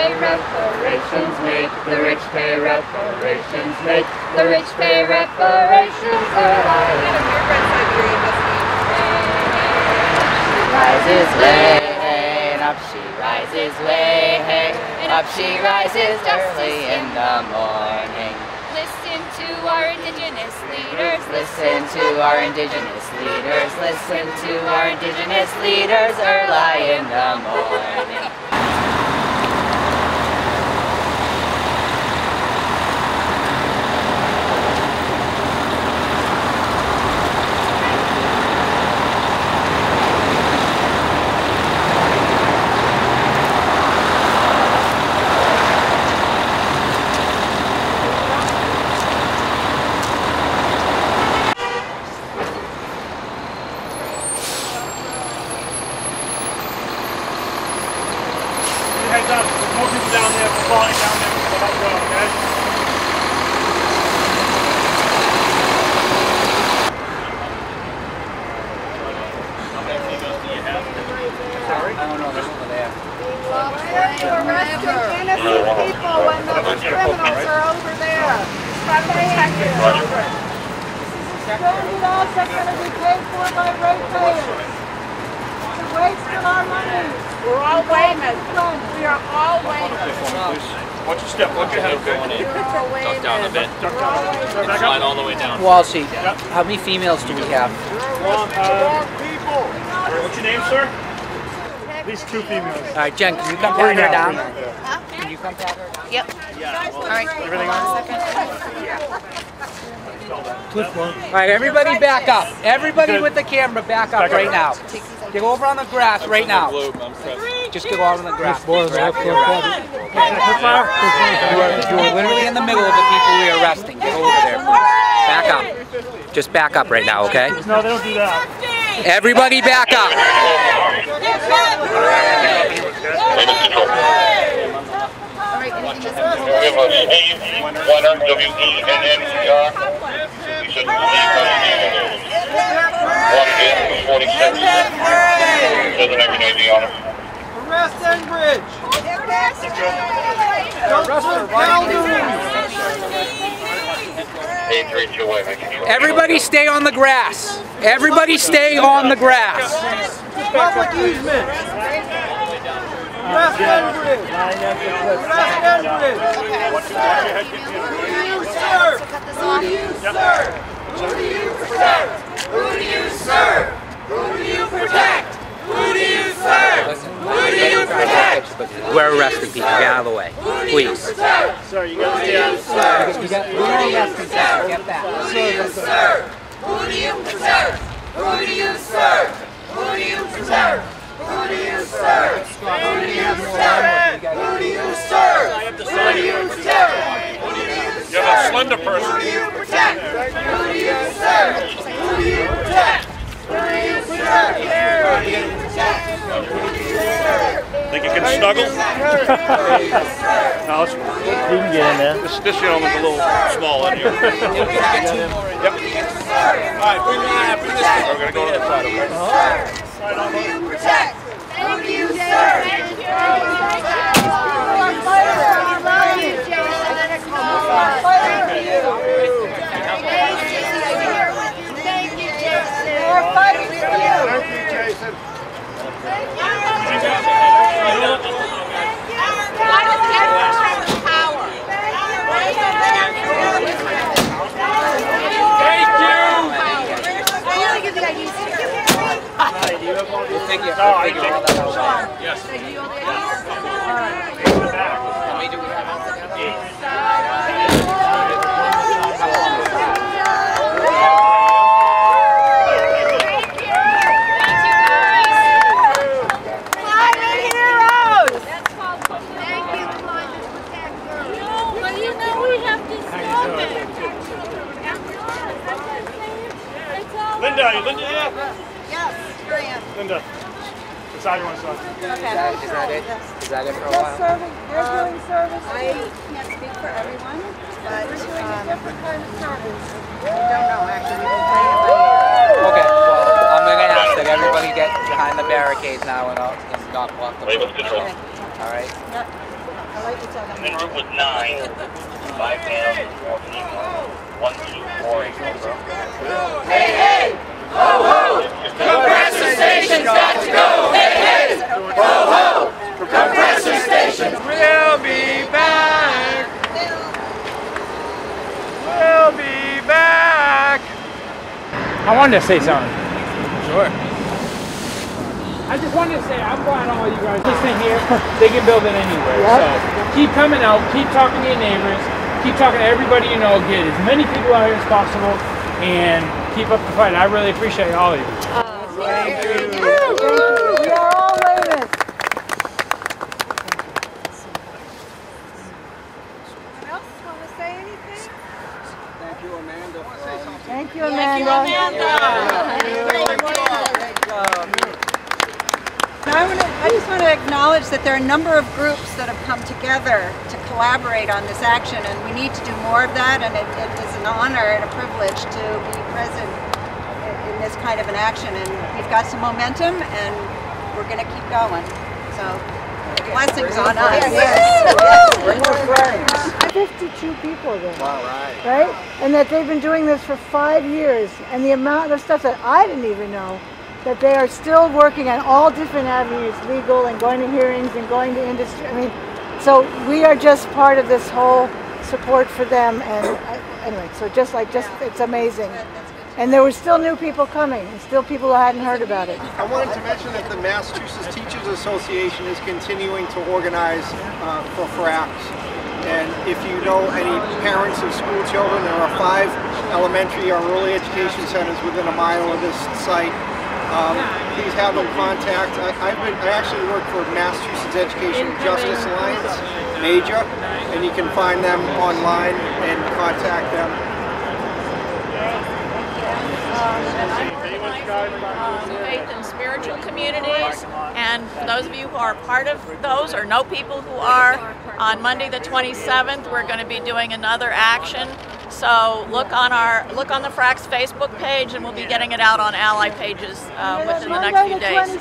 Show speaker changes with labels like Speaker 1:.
Speaker 1: pay reparations, make the rich pay reparations, make the rich pay reparations. Rises way, and up she rises way, and up she rises early in the morning.
Speaker 2: Listen to our indigenous leaders.
Speaker 1: Listen to our indigenous leaders. Listen to our indigenous leaders early in the morning.
Speaker 3: Heads up, there's more people down there, we're falling down there, so let's go, okay? How many females do you have? Sorry?
Speaker 1: I don't know, there's over there.
Speaker 4: We're arresting innocent people when the criminals are over there. Trying to protect you. Stranded assets going to be paid for by ratepayers. It's a waste of our money.
Speaker 5: We're all waymen. We are all waymen.
Speaker 3: Watch your step, look ahead, okay?
Speaker 6: Duck down a bit.
Speaker 3: Duck down. Back
Speaker 6: Slide
Speaker 3: up.
Speaker 6: all the way down.
Speaker 1: Walshy, how many females do we have?
Speaker 3: What's your name, sir? At least 2 females.
Speaker 1: All right, Jen, can you come pat her down? Can you come pat her down?
Speaker 5: Yep. All right.
Speaker 3: Everything on?
Speaker 1: All right, everybody back up. Everybody with the camera back up right now. Get over on the grass right now. Just get over on the grass. You are literally in the middle of the people we are arresting. Get over there, please. Back up. Just back up right now, okay?
Speaker 3: No, they don't do that.
Speaker 1: Everybody back up.
Speaker 7: We have a Steve Wenner, W-E-N-N-E-R. He said, wanted in 46. Doesn't have an ID on him.
Speaker 4: Arrest Enbridge! Don't put boundaries!
Speaker 7: 832, making sure.
Speaker 1: Everybody stay on the grass. Everybody stay on the grass.
Speaker 4: Public easement! Arrest Enbridge! Arrest Enbridge! Who do you serve? Who do you serve? Who do you protect? Who do you serve? Who do you protect? Who do you serve? Who do you protect?
Speaker 1: We're arresting people. Get out of the way, please.
Speaker 3: Sir, you gotta stay out.
Speaker 1: We are arresting people. Get back.
Speaker 4: Who do you serve? Who do you protect? Who do you serve? Who do you protect? Who do you serve? Who do you protect? Who do you serve? Who do you protect?
Speaker 7: You have a slender person.
Speaker 4: Who do you protect? Who do you serve? Who do you protect? Who do you protect? Who do you protect?
Speaker 7: Think you can snuggle?
Speaker 3: No, you can get in there.
Speaker 7: This gentleman's a little small in here. Yep. Alright, bring this way. We're gonna go to the side, okay?
Speaker 4: Who do you protect? Who do you serve? We're fighting for you.
Speaker 7: Thank you, Jason.
Speaker 1: We'll take you.
Speaker 3: No, I can.
Speaker 6: Yes.
Speaker 1: How many do we have altogether?
Speaker 3: Linda, are you Linda here?
Speaker 4: Yes, here I am.
Speaker 3: Linda, decide you want to start.
Speaker 1: Is that it? Is that it for a
Speaker 4: They're
Speaker 1: while?
Speaker 4: serving, they're doing service.
Speaker 5: I can't speak for everyone, but
Speaker 4: We're doing a different kind of service.
Speaker 5: I don't know actually. You can play it later.
Speaker 1: Okay, well, I'm going to ask that everybody get behind the barricades now and not block the road.
Speaker 7: Labels control.
Speaker 1: All right?
Speaker 7: In group with 9, 5 males, 4 females, 1, 2, 4, 8, over.
Speaker 1: Hey, hey! Ho, ho! Compressor station's got to go! Hey, hey! Ho, ho! Compressor station!
Speaker 3: We'll be back. We'll be back.
Speaker 8: I wanted to say something.
Speaker 6: Sure.
Speaker 8: I just wanted to say I'm glad all you guys listening here. They can build it anywhere. So keep coming out, keep talking to your neighbors, keep talking to everybody you know, get as many people out here as possible, and keep up the fight. I really appreciate all of you.
Speaker 5: Thank you. We are all waiting. Anyone else want to say anything?
Speaker 4: Thank you, Amanda.
Speaker 5: Thank you, Amanda. I just want to acknowledge that there are a number of groups that have come together to collaborate on this action, and we need to do more of that, and it is an honor and a privilege to be present in this kind of an action, and we've got some momentum and we're going to keep going. So blessings on us.
Speaker 4: Bring your friends.
Speaker 5: 52 people there.
Speaker 4: All right.
Speaker 5: Right? And that they've been doing this for 5 years, and the amount of stuff that I didn't even know, that they are still working on all different avenues, legal and going to hearings and going to industry. I mean, so we are just part of this whole support for them, and anyway, so just it's amazing. And there were still new people coming, and still people who hadn't heard about it.
Speaker 4: I wanted to mention that the Massachusetts Teachers Association is continuing to organize for FRACs. And if you know any parents of school children, there are 5 elementary or early education centers within a mile of this site. Please have them contact. I actually work for Massachusetts Education Justice Alliance, Major, and you can find them online and contact them.
Speaker 9: Faith and spiritual communities, and for those of you who are part of those or know people who are, on Monday the 27th we're going to be doing another action. So look on the FRACS Facebook page, and we'll be getting it out on ally pages within the next few days.